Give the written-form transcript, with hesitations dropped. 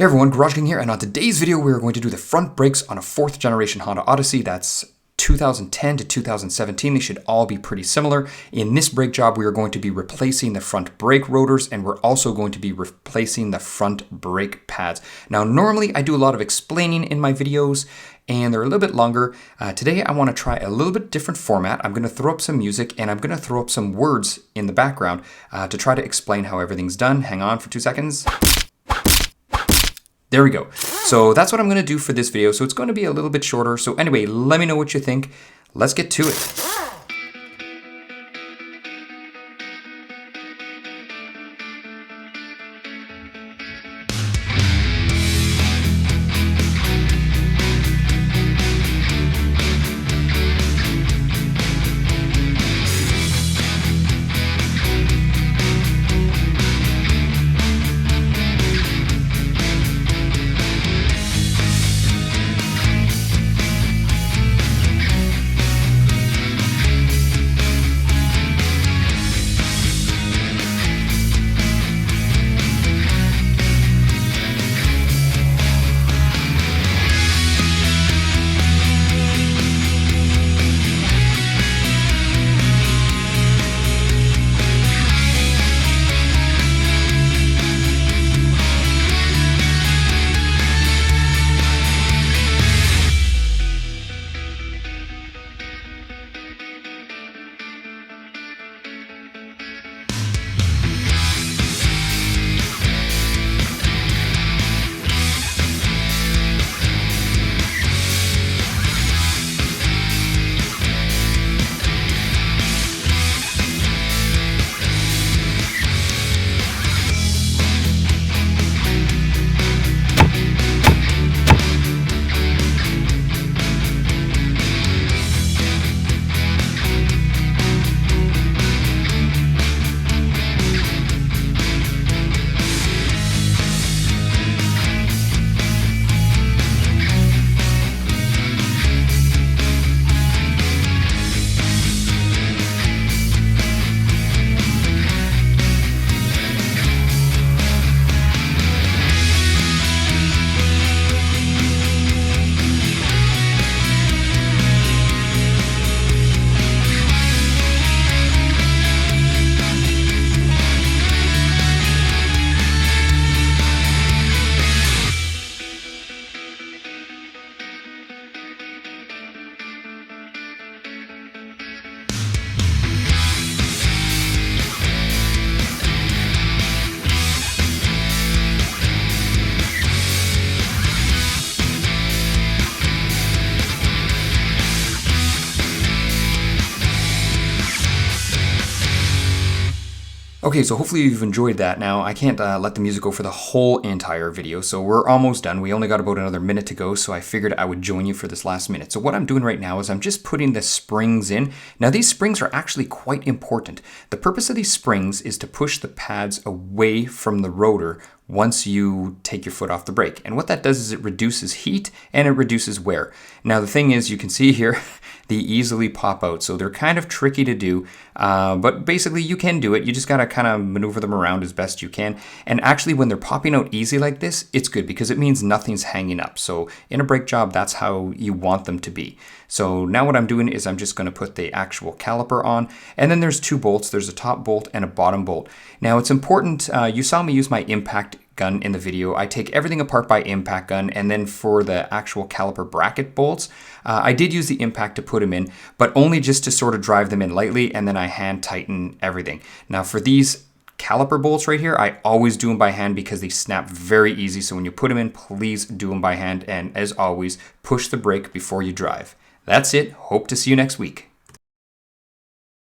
Hey everyone, GarageKing here, and on today's video we are going to do the front brakes on a 4th generation Honda Odyssey. That's 2010 to 2017. They should all be pretty similar. In this brake job we are going to be replacing the front brake rotors, and we're also going to be replacing the front brake pads. Now normally I do a lot of explaining in my videos and they're a little bit longer. Today I want to try a little bit different format. I'm going to throw up some music and I'm going to throw up some words in the background to try to explain how everything's done. Hang on for 2 seconds. There we go. So that's what I'm going to do for this video. So it's going to be a little bit shorter. So anyway, let me know what you think. Let's get to it. Okay, so hopefully you've enjoyed that. Now, I can't let the music go for the whole entire video, so we're almost done. We only got about another minute to go, so I figured I would join you for this last minute. So what I'm doing right now is I'm just putting the springs in. Now, these springs are actually quite important. The purpose of these springs is to push the pads away from the rotor once you take your foot off the brake. And what that does is it reduces heat and it reduces wear. Now the thing is, you can see here, they easily pop out. So they're kind of tricky to do, but basically you can do it. You just gotta kind of maneuver them around as best you can. And actually when they're popping out easy like this, it's good because it means nothing's hanging up. So in a brake job, that's how you want them to be. So now what I'm doing is I'm just gonna put the actual caliper on, and then there's 2 bolts. There's a top bolt and a bottom bolt. Now it's important, you saw me use my impact gun in the video. I take everything apart by impact gun, and then for the actual caliper bracket bolts, I did use the impact to put them in, but only just to sort of drive them in lightly, and then I hand tighten everything. Now for these caliper bolts right here, I always do them by hand because they snap very easy. So when you put them in, please do them by hand, and as always, push the brake before you drive. That's it. Hope to see you next week.